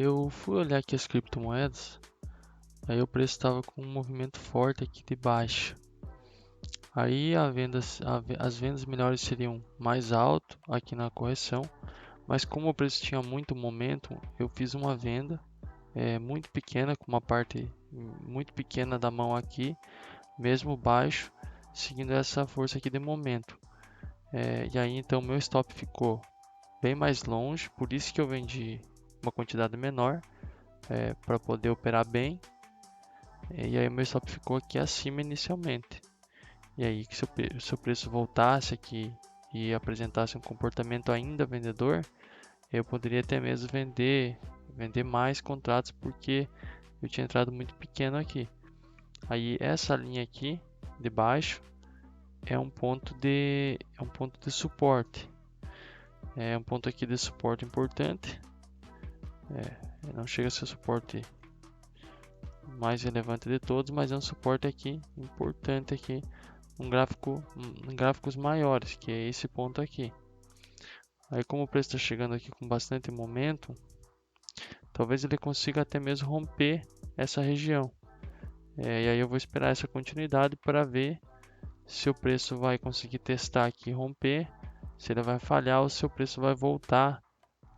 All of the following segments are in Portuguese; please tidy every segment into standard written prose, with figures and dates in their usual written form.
Eu fui olhar aqui as criptomoedas, aí o preço estava com um movimento forte aqui de baixa. Aí as vendas melhores seriam mais alto aqui na correção, mas como o preço tinha muito momento, eu fiz uma venda muito pequena, com uma parte muito pequena da mão aqui, mesmo baixo, seguindo essa força aqui de momento. E aí então meu stop ficou bem mais longe, por isso que eu vendi uma quantidade menor para poder operar bem. E aí o meu stop ficou aqui acima inicialmente. E aí que se o preço voltasse aqui e apresentasse um comportamento ainda vendedor, eu poderia até mesmo vender mais contratos porque eu tinha entrado muito pequeno aqui. Aí essa linha aqui de baixo é um ponto de suporte. É um ponto aqui de suporte importante. Não chega a ser o suporte mais relevante de todos, mas é um suporte aqui importante aqui, em gráficos maiores, que é esse ponto aqui. Aí como o preço está chegando aqui com bastante momento, talvez ele consiga até mesmo romper essa região. E aí eu vou esperar essa continuidade para ver se o preço vai conseguir testar aqui e romper, se ele vai falhar ou se o preço vai voltar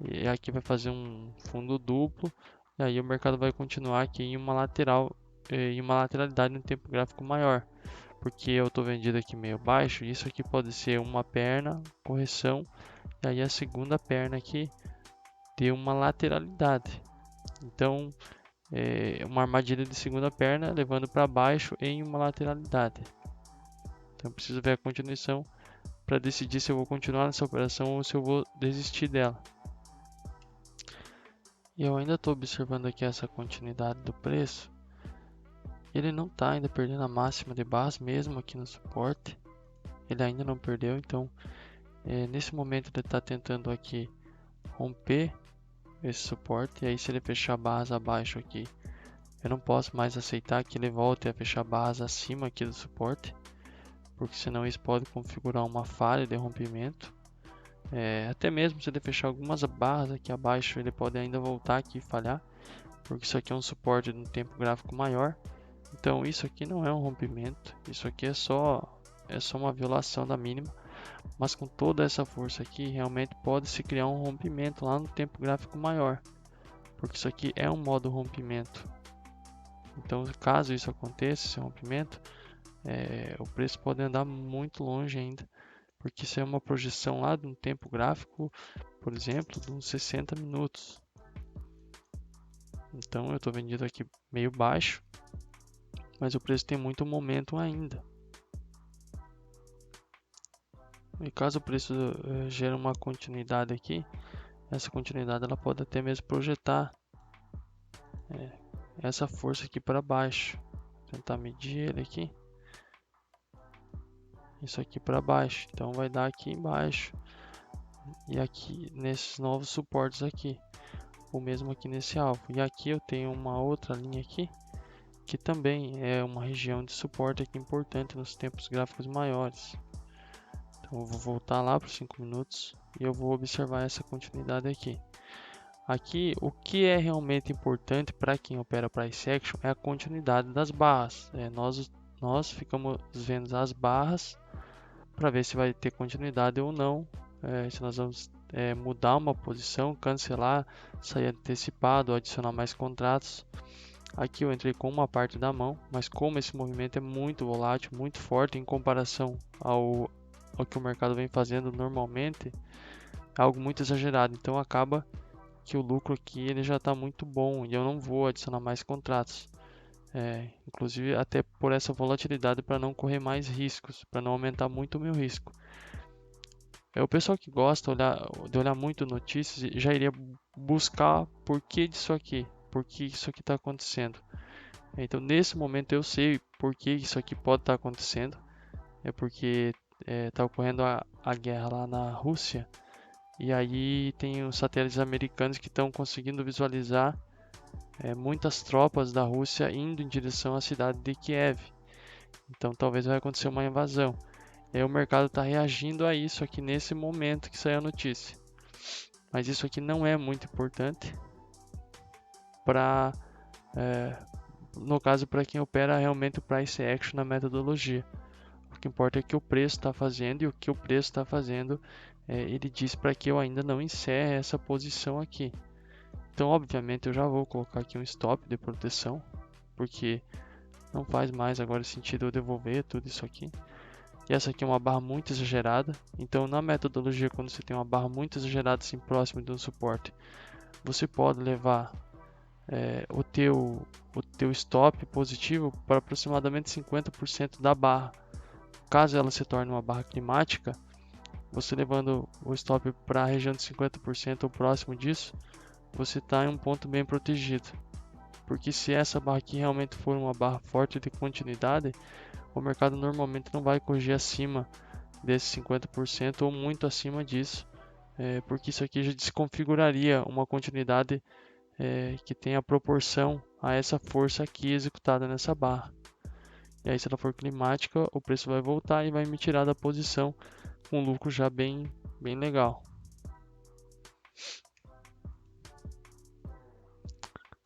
e aqui vai fazer um fundo duplo, e aí o mercado vai continuar aqui em uma lateralidade no tempo gráfico maior, porque eu estou vendido aqui meio baixo. Isso aqui pode ser uma perna, correção, e aí a segunda perna aqui deu uma lateralidade. Então uma armadilha de segunda perna levando para baixo em uma lateralidade. Então eu preciso ver a continuação para decidir se eu vou continuar nessa operação ou se eu vou desistir dela. E eu ainda estou observando aqui essa continuidade do preço. Ele não está ainda perdendo a máxima de barras, mesmo aqui no suporte. Ele ainda não perdeu, então nesse momento ele está tentando aqui romper esse suporte. E aí se ele fechar barras abaixo aqui, eu não posso mais aceitar que ele volte a fechar barras acima aqui do suporte, porque senão isso pode configurar uma falha de rompimento. Até mesmo se ele fechar algumas barras aqui abaixo, ele pode ainda voltar aqui e falhar, porque isso aqui é um suporte de um tempo gráfico maior. Então isso aqui não é um rompimento, isso aqui é só uma violação da mínima, mas com toda essa força aqui realmente pode se criar um rompimento lá no tempo gráfico maior, porque isso aqui é um modo rompimento. Então caso isso aconteça, esse rompimento, o preço pode andar muito longe ainda, porque isso é uma projeção lá de um tempo gráfico, por exemplo, de uns 60 minutos. Então eu estou vendido aqui meio baixo, mas o preço tem muito momento ainda. E caso o preço gere uma continuidade aqui, essa continuidade ela pode até mesmo projetar essa força aqui para baixo. Vou tentar medir ele aqui. Isso aqui para baixo, então vai dar aqui embaixo e aqui nesses novos suportes aqui, ou mesmo aqui nesse alvo. E aqui eu tenho uma outra linha aqui que também é uma região de suporte aqui importante nos tempos gráficos maiores. Então eu vou voltar lá para os 5 minutos e eu vou observar essa continuidade aqui. Aqui o que é realmente importante para quem opera price action é a continuidade das barras. Nós ficamos vendo as barras para ver se vai ter continuidade ou não, se nós vamos mudar uma posição, cancelar, sair antecipado, adicionar mais contratos. Aqui eu entrei com uma parte da mão, mas como esse movimento é muito volátil, muito forte em comparação ao que o mercado vem fazendo normalmente, é algo muito exagerado, então acaba que o lucro aqui ele já está muito bom e eu não vou adicionar mais contratos. Inclusive até por essa volatilidade, para não correr mais riscos, para não aumentar muito o meu risco. O pessoal que gosta de olhar muito notícias já iria buscar por que disso aqui, por que isso aqui está acontecendo. Então nesse momento eu sei por que isso aqui pode estar acontecendo, é porque está ocorrendo a guerra lá na Rússia, e aí tem os satélites americanos que estão conseguindo visualizar muitas tropas da Rússia indo em direção à cidade de Kiev. Então talvez vai acontecer uma invasão. E aí o mercado está reagindo a isso aqui nesse momento que saiu a notícia. Mas isso aqui não é muito importante. para, no caso, para quem opera realmente o Price Action na metodologia. O que importa é o que o preço está fazendo, e o que o preço está fazendo, ele diz para que eu ainda não encerre essa posição aqui. Então, obviamente, eu já vou colocar aqui um stop de proteção, porque não faz mais agora sentido eu devolver tudo isso aqui. E essa aqui é uma barra muito exagerada. Então, na metodologia, quando você tem uma barra muito exagerada assim próximo de um suporte, você pode levar o teu stop positivo para aproximadamente 50% da barra. Caso ela se torne uma barra climática, você levando o stop para a região de 50% ou próximo disso, você está em um ponto bem protegido. Porque se essa barra aqui realmente for uma barra forte de continuidade, o mercado normalmente não vai corrigir acima desses 50% ou muito acima disso, porque isso aqui já desconfiguraria uma continuidade que tenha proporção a essa força aqui executada nessa barra. E aí, se ela for climática, o preço vai voltar e vai me tirar da posição com um lucro já bem legal.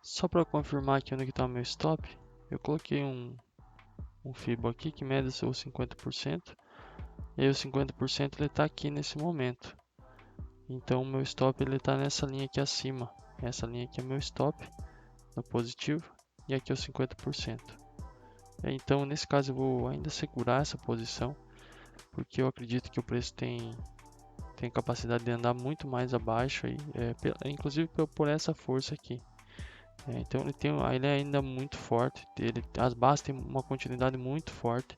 Só para confirmar aqui onde está o meu stop, eu coloquei um FIBO aqui que mede os 50%, e aí o 50% ele está aqui nesse momento. Então o meu stop ele está nessa linha aqui acima. Essa linha aqui é meu stop no positivo, e aqui é o 50%. Então nesse caso eu vou ainda segurar essa posição, porque eu acredito que o preço tem capacidade de andar muito mais abaixo, aí, inclusive por essa força aqui. Então ele é ainda muito forte, as barras têm uma continuidade muito forte.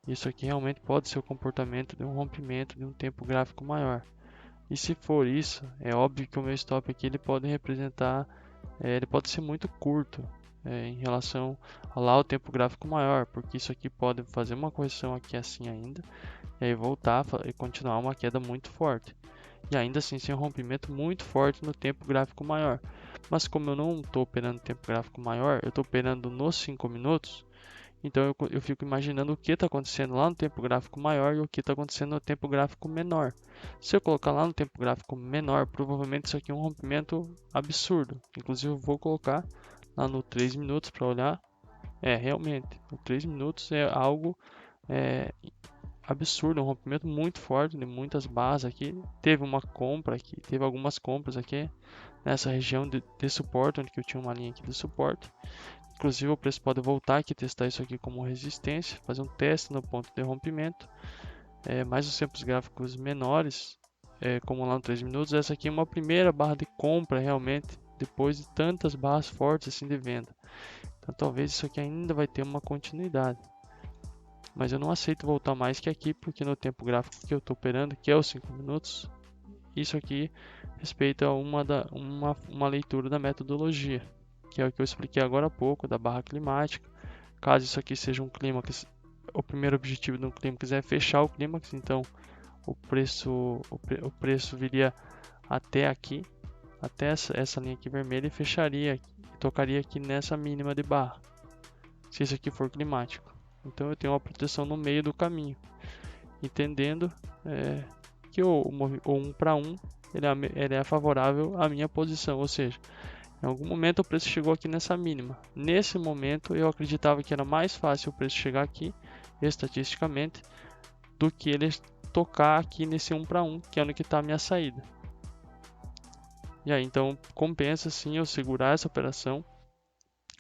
Isso aqui realmente pode ser o comportamento de um rompimento de um tempo gráfico maior. E se for isso, é óbvio que o meu stop aqui ele pode representar, ele pode ser muito curto em relação a lá o tempo gráfico maior, porque isso aqui pode fazer uma correção aqui assim ainda, e aí voltar e continuar uma queda muito forte. E ainda assim ser um rompimento muito forte no tempo gráfico maior. Mas como eu não estou operando no tempo gráfico maior, eu estou operando nos 5 minutos, então eu fico imaginando o que está acontecendo lá no tempo gráfico maior e o que está acontecendo no tempo gráfico menor. Se eu colocar lá no tempo gráfico menor, provavelmente isso aqui é um rompimento absurdo. Inclusive eu vou colocar lá no 3 minutos para olhar. Realmente, no 3 minutos é algo absurdo, um rompimento muito forte de muitas barras aqui. Teve uma compra aqui, teve algumas compras aqui nessa região de suporte, onde eu tinha uma linha aqui de suporte. Inclusive o preço pode voltar aqui, testar isso aqui como resistência, fazer um teste no ponto de rompimento. Mais os tempos gráficos menores, como lá no 3 minutos, essa aqui é uma primeira barra de compra realmente, depois de tantas barras fortes assim de venda. Então talvez isso aqui ainda vai ter uma continuidade. Mas eu não aceito voltar mais que aqui, porque no tempo gráfico que eu estou operando, que é os 5 minutos, isso aqui respeita uma leitura da metodologia, que é o que eu expliquei agora há pouco, da barra climática. Caso isso aqui seja um clímax, o primeiro objetivo de um clímax é fechar o clímax, então o preço viria até aqui, até essa linha aqui vermelha, e fecharia, e tocaria aqui nessa mínima de barra, se isso aqui for climático. Então eu tenho uma proteção no meio do caminho, entendendo que o 1 para 1 ele é favorável à minha posição, ou seja, em algum momento o preço chegou aqui nessa mínima. Nesse momento eu acreditava que era mais fácil o preço chegar aqui, estatisticamente, do que ele tocar aqui nesse 1 para 1, que é onde está a minha saída. E aí então compensa sim eu segurar essa operação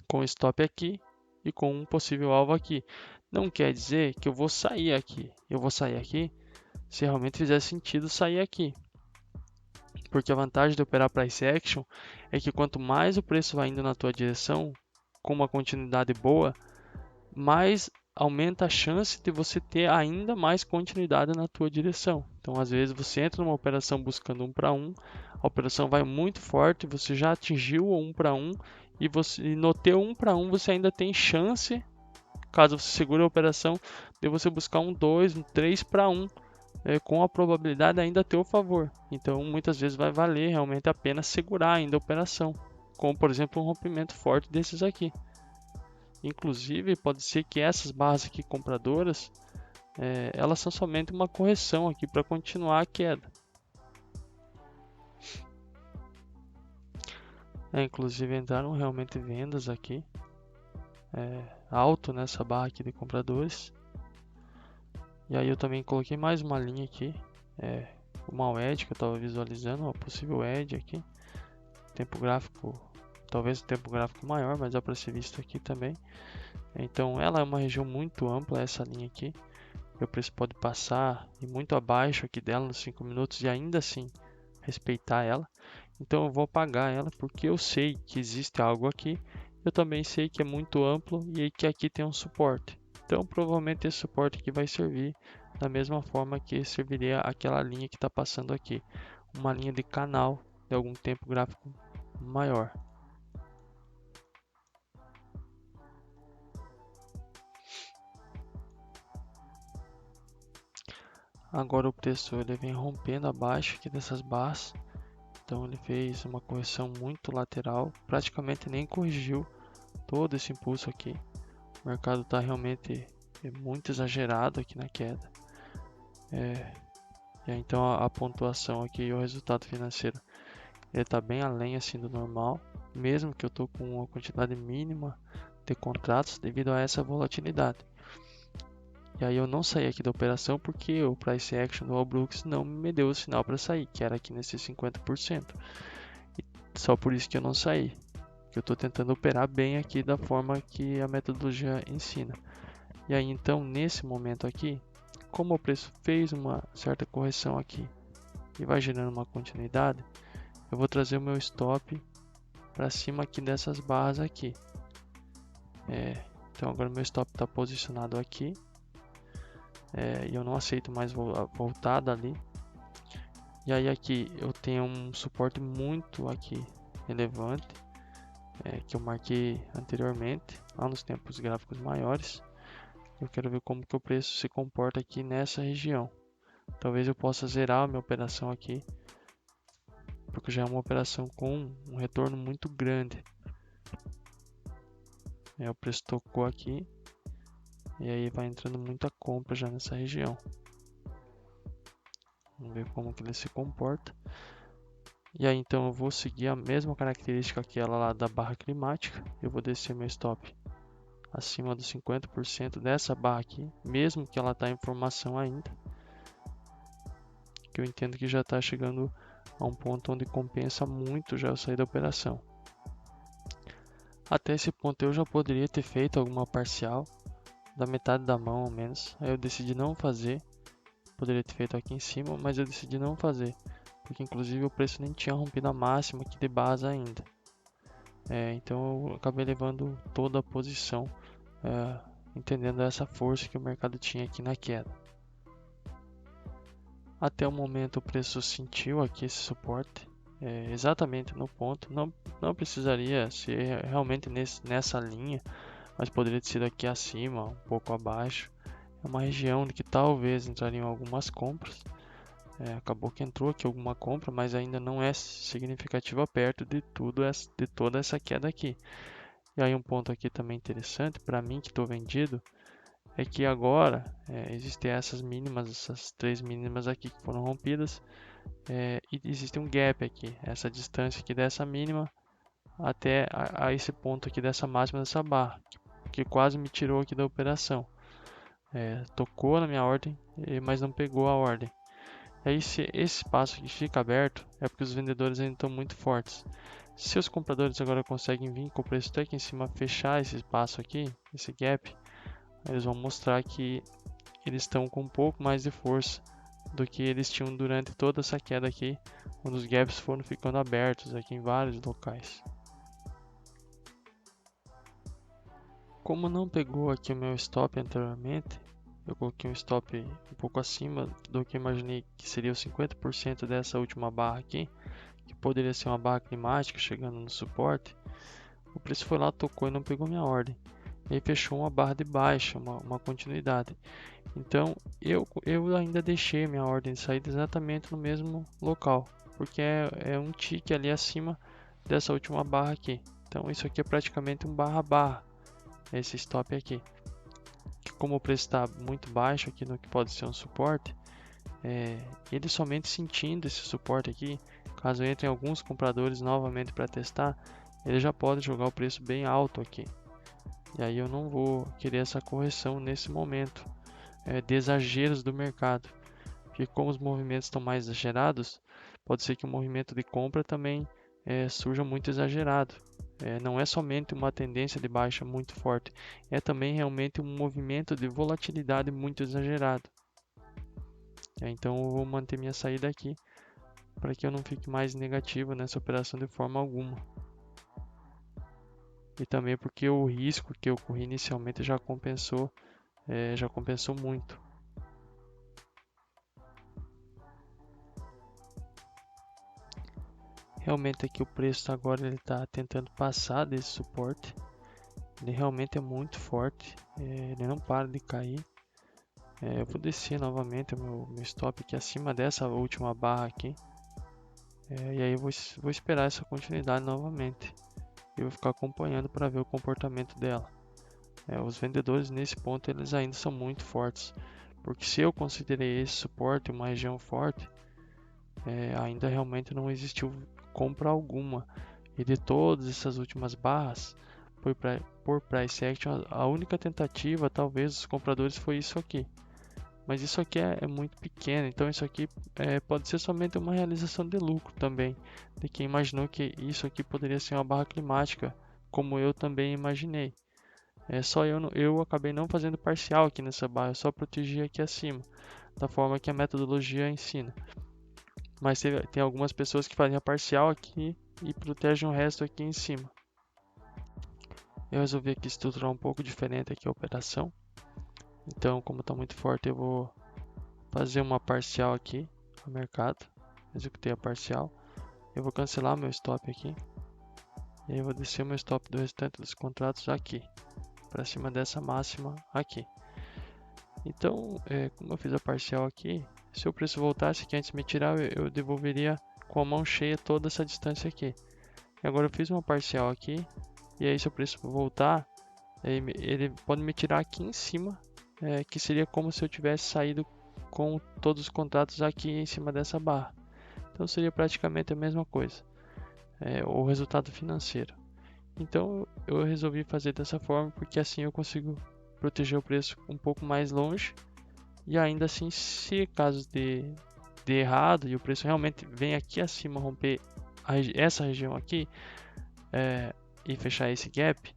com stop aqui e com um possível alvo aqui. Não quer dizer que eu vou sair aqui. Eu vou sair aqui se realmente fizer sentido sair aqui. Porque a vantagem de operar price action é que quanto mais o preço vai indo na tua direção, com uma continuidade boa, mais aumenta a chance de você ter ainda mais continuidade na tua direção. Então, às vezes você entra numa operação buscando 1 para 1, a operação vai muito forte, você já atingiu o 1 para 1 e no teu 1 para 1 você ainda tem chance, caso você segure a operação, de você buscar um 2, um 3 para 1, com a probabilidade ainda a teu favor. Então, muitas vezes vai valer realmente a pena segurar ainda a operação, como por exemplo um rompimento forte desses aqui. Inclusive, pode ser que essas barras aqui compradoras, elas são somente uma correção aqui para continuar a queda. Inclusive entraram realmente vendas aqui, alto nessa barra aqui de compradores. E aí eu também coloquei mais uma linha aqui, uma edge que eu estava visualizando, uma possível edge aqui. Tempo gráfico, talvez o tempo gráfico maior, mas dá para ser visto aqui também. Então ela é uma região muito ampla, essa linha aqui. O preço pode passar e muito abaixo aqui dela nos 5 minutos e ainda assim respeitar ela. Então eu vou apagar ela porque eu sei que existe algo aqui. Eu também sei que é muito amplo e que aqui tem um suporte. Então provavelmente esse suporte aqui vai servir da mesma forma que serviria aquela linha que está passando aqui. Uma linha de canal de algum tempo gráfico maior. Agora o preço ele vem rompendo abaixo aqui dessas barras. Então ele fez uma correção muito lateral, praticamente nem corrigiu todo esse impulso aqui. O mercado está realmente muito exagerado aqui na queda. Então a pontuação aqui e o resultado financeiro ele está bem além assim do normal, mesmo que eu estou com uma quantidade mínima de contratos devido a essa volatilidade. E aí eu não saí aqui da operação porque o price action do All Brooks não me deu o sinal para sair, que era aqui nesse 50%. E só por isso que eu não saí. Que eu estou tentando operar bem aqui da forma que a metodologia ensina. E aí então nesse momento aqui, como o preço fez uma certa correção aqui e vai gerando uma continuidade, eu vou trazer o meu stop para cima aqui dessas barras aqui. Então agora o meu stop está posicionado aqui. E eu não aceito mais voltada ali. E aí aqui eu tenho um suporte muito aqui relevante, que eu marquei anteriormente, lá nos tempos gráficos maiores. Eu quero ver como que o preço se comporta aqui nessa região. Talvez eu possa zerar a minha operação aqui, porque já é uma operação com um retorno muito grande. O preço tocou aqui e aí vai entrando muita compra já nessa região. Vamos ver como que ele se comporta. E aí então eu vou seguir a mesma característica que ela lá da barra climática. Eu vou descer meu stop acima dos 50% dessa barra aqui, mesmo que ela está em formação ainda. Que eu entendo que já está chegando a um ponto onde compensa muito já eu sair da operação. Até esse ponto eu já poderia ter feito alguma parcial, da metade da mão ao menos. Aí eu decidi não fazer. Poderia ter feito aqui em cima, mas eu decidi não fazer. Porque inclusive o preço nem tinha rompido a máxima aqui de base ainda. Então eu acabei levando toda a posição, entendendo essa força que o mercado tinha aqui na queda. Até o momento o preço sentiu aqui esse suporte, exatamente no ponto. Não precisaria ser realmente nessa linha, mas poderia ter sido aqui acima, um pouco abaixo. É uma região que talvez entrariam algumas compras. Acabou que entrou aqui alguma compra, mas ainda não é significativa perto de toda essa queda aqui. E aí um ponto aqui também interessante para mim que estou vendido é que agora existem essas mínimas, essas 3 mínimas aqui que foram rompidas, e existe um gap aqui, essa distância aqui dessa mínima até a esse ponto aqui dessa máxima dessa barra, que quase me tirou aqui da operação. Tocou na minha ordem, mas não pegou a ordem. E aí se esse espaço aqui fica aberto, é porque os vendedores ainda estão muito fortes. Se os compradores agora conseguem vir com o preço até aqui em cima, fechar esse espaço aqui, esse gap, eles vão mostrar que eles estão com um pouco mais de força do que eles tinham durante toda essa queda aqui, quando os gaps foram ficando abertos aqui em vários locais. Como não pegou aqui o meu stop anteriormente, eu coloquei um stop um pouco acima do que imaginei que seria os 50% dessa última barra aqui, que poderia ser uma barra climática chegando no suporte. O preço foi lá, tocou e não pegou minha ordem. E aí fechou uma barra de baixa, uma continuidade. Então eu ainda deixei minha ordem de saída exatamente no mesmo local, porque é um tique ali acima dessa última barra aqui. Então isso aqui é praticamente um barra, esse stop aqui. Que como o preço está muito baixo aqui no que pode ser um suporte, ele somente sentindo esse suporte aqui, caso entrem alguns compradores novamente para testar, ele já pode jogar o preço bem alto aqui. E aí eu não vou querer essa correção nesse momento de exageros do mercado. Porque como os movimentos estão mais exagerados, pode ser que o movimento de compra também surja muito exagerado. Não é somente uma tendência de baixa muito forte, é também realmente um movimento de volatilidade muito exagerado. Então eu vou manter minha saída aqui para que eu não fique mais negativo nessa operação de forma alguma. E também porque o risco que eu corri inicialmente já compensou muito. Realmente aqui o preço agora ele está tentando passar desse suporte. Ele realmente é muito forte, ele não para de cair. Eu vou descer novamente o meu stop aqui acima dessa última barra aqui. E aí eu vou esperar essa continuidade novamente. E vou ficar acompanhando para ver o comportamento dela. Os vendedores nesse ponto eles ainda são muito fortes. Porque se eu considerei esse suporte uma região forte, ainda realmente não existiu compra alguma. E de todas essas últimas barras, por price action, a única tentativa talvez dos compradores foi isso aqui. Mas isso aqui é muito pequeno, então isso aqui pode ser somente uma realização de lucro também, de quem imaginou que isso aqui poderia ser uma barra climática, como eu também imaginei. Só eu acabei não fazendo parcial aqui nessa barra, eu só protegi aqui acima, da forma que a metodologia ensina. Mas tem algumas pessoas que fazem a parcial aqui e protegem o resto aqui em cima. Eu resolvi aqui estruturar um pouco diferente aqui a operação. Então, como está muito forte, eu vou fazer uma parcial aqui no mercado. Executei a parcial. Eu vou cancelar meu stop aqui. E aí eu vou descer o meu stop do restante dos contratos aqui, para cima dessa máxima aqui. Então, como eu fiz a parcial aqui, se o preço voltasse aqui antes de me tirar, eu devolveria com a mão cheia toda essa distância aqui. E agora eu fiz uma parcial aqui, e aí se o preço voltar, ele pode me tirar aqui em cima, que seria como se eu tivesse saído com todos os contratos aqui em cima dessa barra. Então seria praticamente a mesma coisa, o resultado financeiro. Então eu resolvi fazer dessa forma porque assim eu consigo proteger o preço um pouco mais longe e ainda assim, se caso de errado e o preço realmente vem aqui acima romper essa região aqui e fechar esse gap,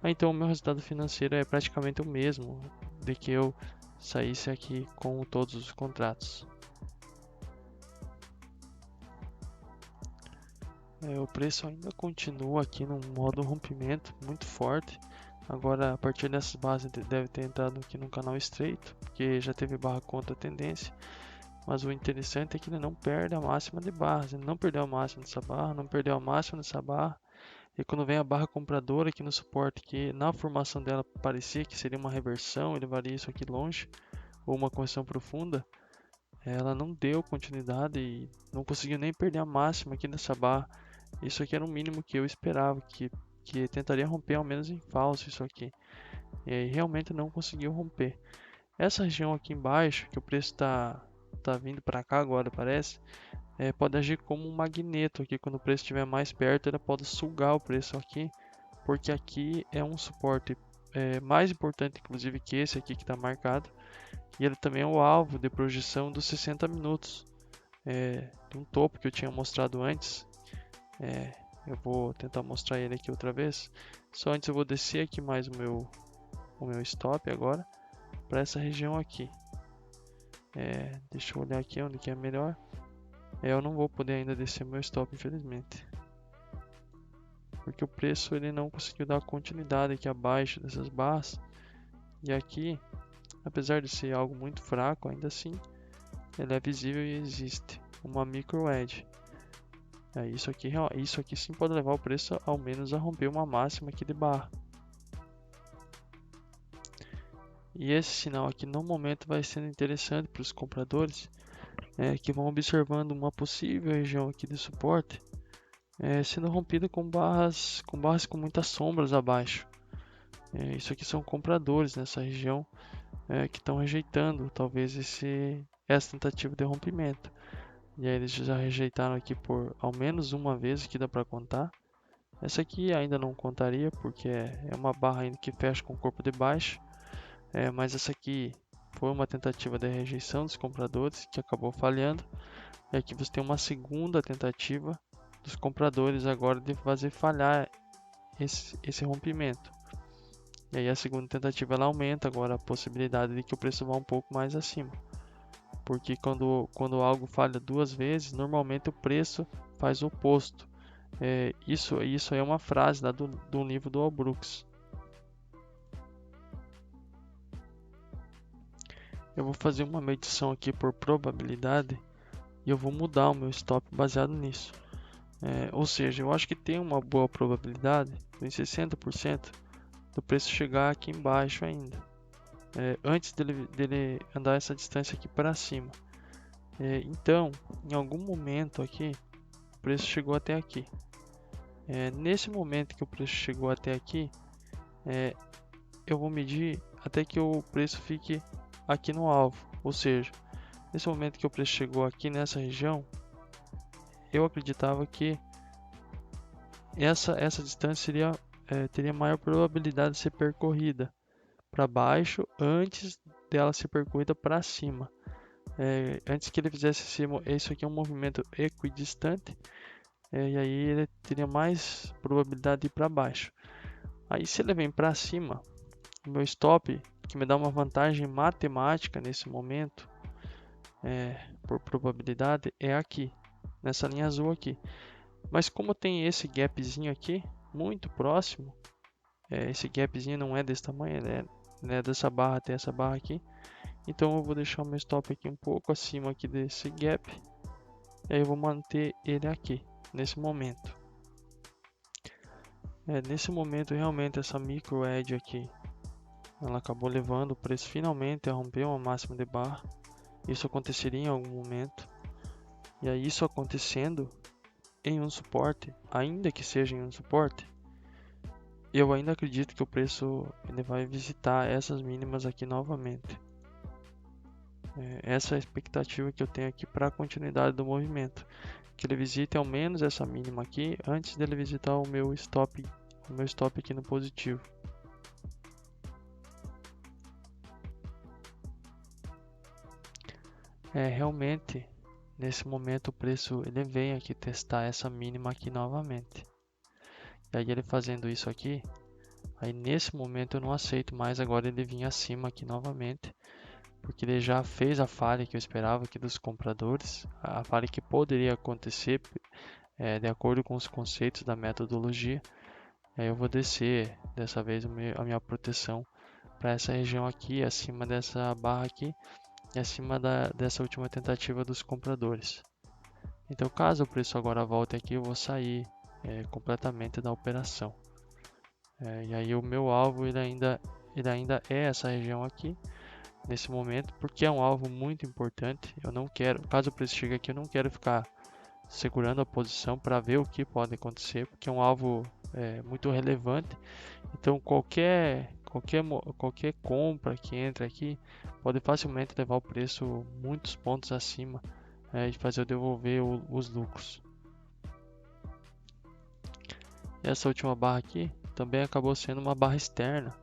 então o meu resultado financeiro é praticamente o mesmo de que eu saísse aqui com todos os contratos. O preço ainda continua aqui no modo rompimento muito forte. Agora, a partir dessas bases, deve ter entrado aqui no canal estreito, porque já teve barra contra a tendência. Mas o interessante é que ele não perde a máxima de barras. Ele não perdeu a máxima dessa barra, não perdeu a máxima dessa barra. E quando vem a barra compradora aqui no suporte, que na formação dela parecia que seria uma reversão, ele levaria isso aqui longe, ou uma correção profunda, ela não deu continuidade e não conseguiu nem perder a máxima aqui nessa barra. Isso aqui era o mínimo que eu esperava, que tentaria romper ao menos em falso isso aqui. E aí realmente não conseguiu romper. Essa região aqui embaixo, que o preço está vindo para cá agora, parece, pode agir como um magneto aqui. Quando o preço estiver mais perto, ele pode sugar o preço aqui, porque aqui é um suporte mais importante, inclusive, que esse aqui que está marcado. E ele também é o alvo de projeção dos 60 minutos. De um topo que eu tinha mostrado antes. Eu vou tentar mostrar ele aqui outra vez. Só antes eu vou descer aqui mais o meu stop agora para essa região aqui. Deixa eu olhar aqui onde que é melhor. Eu não vou poder ainda descer meu stop, infelizmente, porque o preço ele não conseguiu dar continuidade aqui abaixo dessas barras. E aqui, apesar de ser algo muito fraco, ainda assim ele é visível e existe uma micro edge. Isso aqui sim pode levar o preço ao menos a romper uma máxima aqui de barra. E esse sinal aqui no momento vai sendo interessante para os compradores que vão observando uma possível região aqui de suporte sendo rompida com barras com muitas sombras abaixo. Isso aqui são compradores nessa região que estão rejeitando talvez essa tentativa de rompimento. E aí eles já rejeitaram aqui por ao menos uma vez, aqui dá para contar. Essa aqui ainda não contaria, porque é uma barra ainda que fecha com o corpo de baixo, mas essa aqui foi uma tentativa de rejeição dos compradores que acabou falhando. E aqui você tem uma segunda tentativa dos compradores agora de fazer falhar esse rompimento. E aí a segunda tentativa ela aumenta agora a possibilidade de que o preço vá um pouco mais acima. Porque quando algo falha duas vezes, normalmente o preço faz o oposto. Isso é uma frase lá do livro do Al Brooks. Eu vou fazer uma medição aqui por probabilidade e eu vou mudar o meu stop baseado nisso. Ou seja, eu acho que tem uma boa probabilidade, em 60%, do preço chegar aqui embaixo ainda, antes dele andar essa distância aqui para cima. Então, em algum momento aqui, o preço chegou até aqui. Nesse momento que o preço chegou até aqui, eu vou medir até que o preço fique aqui no alvo. Ou seja, nesse momento que o preço chegou aqui nessa região, eu acreditava que essa distância teria maior probabilidade de ser percorrida para baixo antes dela ser percorrida para cima. Antes que ele fizesse isso aqui é um movimento equidistante, e aí ele teria mais probabilidade de ir para baixo. Aí se ele vem para cima, o meu stop, que me dá uma vantagem matemática nesse momento, por probabilidade, é aqui, nessa linha azul aqui. Mas como tem esse gapzinho aqui, muito próximo, esse gapzinho não é desse tamanho, ele é dessa barra até essa barra aqui. Então eu vou deixar o meu stop aqui um pouco acima aqui desse gap. E aí eu vou manter ele aqui, nesse momento. Nesse momento realmente essa micro edge aqui, ela acabou levando o preço finalmente a romper uma máxima de barra. Isso aconteceria em algum momento. E aí isso acontecendo em um suporte, ainda que seja em um suporte, eu ainda acredito que o preço ele vai visitar essas mínimas aqui novamente. Essa é a expectativa que eu tenho aqui para a continuidade do movimento, que ele visite ao menos essa mínima aqui antes dele visitar o meu stop aqui no positivo. Realmente nesse momento o preço ele vem aqui testar essa mínima aqui novamente. E aí ele fazendo isso aqui, aí nesse momento eu não aceito mais agora ele vir acima aqui novamente, porque ele já fez a falha que eu esperava aqui dos compradores, a falha que poderia acontecer de acordo com os conceitos da metodologia. Aí eu vou descer dessa vez a minha proteção para essa região aqui, acima dessa barra aqui e acima dessa última tentativa dos compradores. Então caso o preço agora volte aqui, eu vou sair completamente da operação. E aí o meu alvo ele ainda é essa região aqui nesse momento, porque é um alvo muito importante. Eu não quero, caso o preço chegue aqui, eu não quero ficar segurando a posição para ver o que pode acontecer, porque é um alvo muito relevante. Então qualquer compra que entre aqui pode facilmente levar o preço muitos pontos acima e fazer eu devolver os lucros. E essa última barra aqui também acabou sendo uma barra externa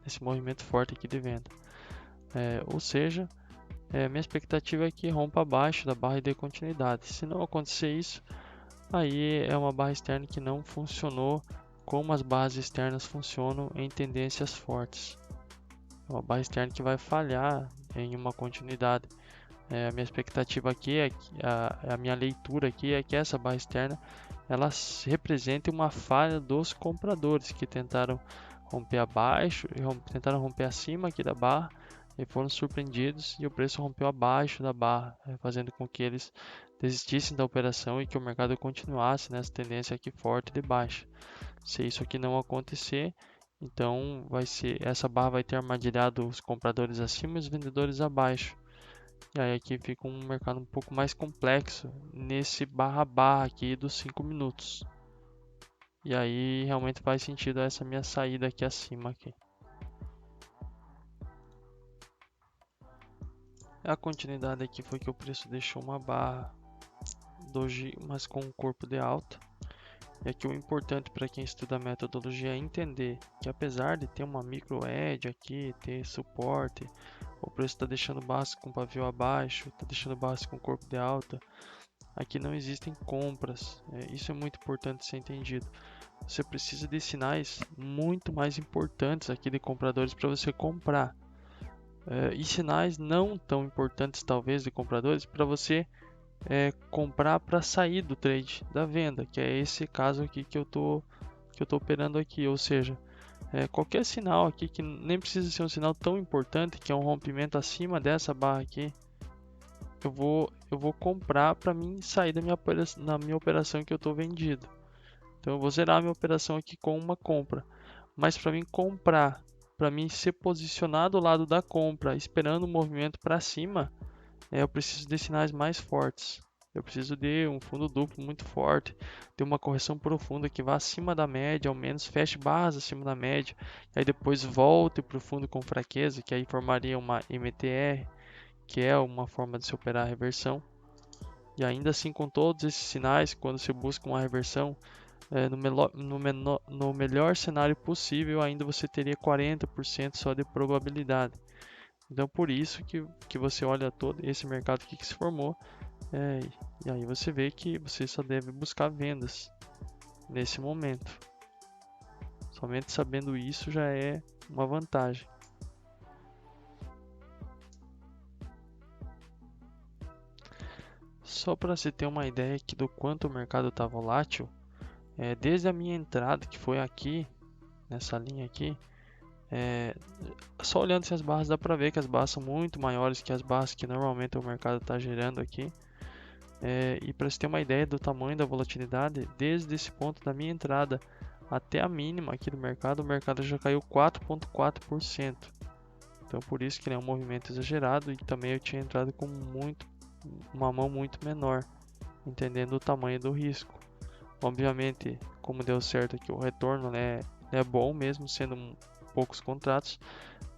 nesse movimento forte aqui de venda. Ou seja, minha expectativa é que rompa abaixo da barra de continuidade. Se não acontecer isso, aí é uma barra externa que não funcionou como as barras externas funcionam em tendências fortes. É uma barra externa que vai falhar em uma continuidade. A minha expectativa aqui a minha leitura aqui é que essa barra externa ela represente uma falha dos compradores que tentaram romper abaixo, tentaram romper acima aqui da barra e foram surpreendidos e o preço rompeu abaixo da barra, fazendo com que eles desistissem da operação e que o mercado continuasse nessa tendência aqui forte de baixa. Se isso aqui não acontecer, então essa barra vai ter armadilhado os compradores acima e os vendedores abaixo. E aí aqui fica um mercado um pouco mais complexo nesse barra barra aqui dos 5 minutos. E aí realmente faz sentido essa minha saída aqui acima aqui. A continuidade aqui foi que o preço deixou uma barra doji, mas com um corpo de alta. é que o importante para quem estuda a metodologia é entender que apesar de ter uma micro edge aqui, ter suporte, o preço está deixando básico com pavio abaixo, está deixando básico com corpo de alta, aqui não existem compras. Isso é muito importante ser entendido. Você precisa de sinais muito mais importantes aqui de compradores para você comprar. E sinais não tão importantes talvez de compradores para você comprar para sair do trade da venda, que é esse caso aqui que eu tô operando aqui, ou seja, qualquer sinal aqui que nem precisa ser um sinal tão importante, que é um rompimento acima dessa barra aqui, eu vou comprar para mim sair na minha operação que eu estou vendido. Então eu vou zerar a minha operação aqui com uma compra, mas para mim comprar, para mim ser posicionado ao lado da compra, esperando o movimento para cima, eu preciso de sinais mais fortes. Eu preciso de um fundo duplo muito forte, de uma correção profunda que vá acima da média, ao menos feche barras acima da média, e aí depois volte para o fundo com fraqueza, que aí formaria uma MTR, que é uma forma de se operar a reversão. E ainda assim, com todos esses sinais, quando se busca uma reversão, no melhor cenário possível, ainda você teria 40% só de probabilidade. Então, por isso que você olha todo esse mercado aqui que se formou, e aí você vê que você só deve buscar vendas nesse momento. Somente sabendo isso já é uma vantagem. Só para você ter uma ideia aqui do quanto o mercado está volátil, desde a minha entrada, que foi aqui, nessa linha aqui, só olhando essas barras dá para ver que as barras são muito maiores que as barras que normalmente o mercado está gerando aqui. E para você ter uma ideia do tamanho da volatilidade, desde esse ponto da minha entrada até a mínima aqui do mercado, o mercado já caiu 4,4%. Então por isso que ele é um movimento exagerado, e também eu tinha entrado com uma mão muito menor, entendendo o tamanho do risco. Obviamente, como deu certo aqui, o retorno é bom mesmo sendo poucos contratos.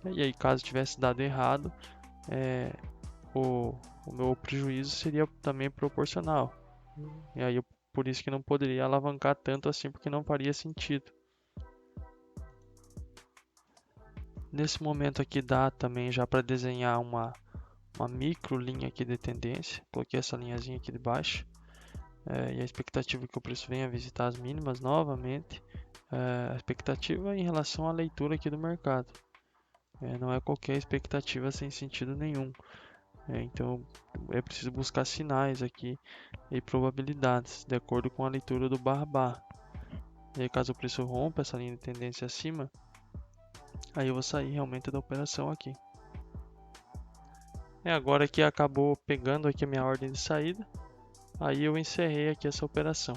E aí, caso tivesse dado errado, o meu prejuízo seria também proporcional. E aí, por isso que não poderia alavancar tanto assim, porque não faria sentido. Nesse momento aqui dá também já para desenhar uma micro linha aqui de tendência. Coloquei essa linhazinha aqui de baixo. E a expectativa é que o preço venha visitar as mínimas novamente. A expectativa é em relação à leitura aqui do mercado. Não é qualquer expectativa sem sentido nenhum. Então é preciso buscar sinais aqui e probabilidades de acordo com a leitura do barra. E aí, caso o preço rompa essa linha de tendência acima, aí eu vou sair realmente da operação aqui. Agora que acabou pegando aqui a minha ordem de saída, aí eu encerrei aqui essa operação.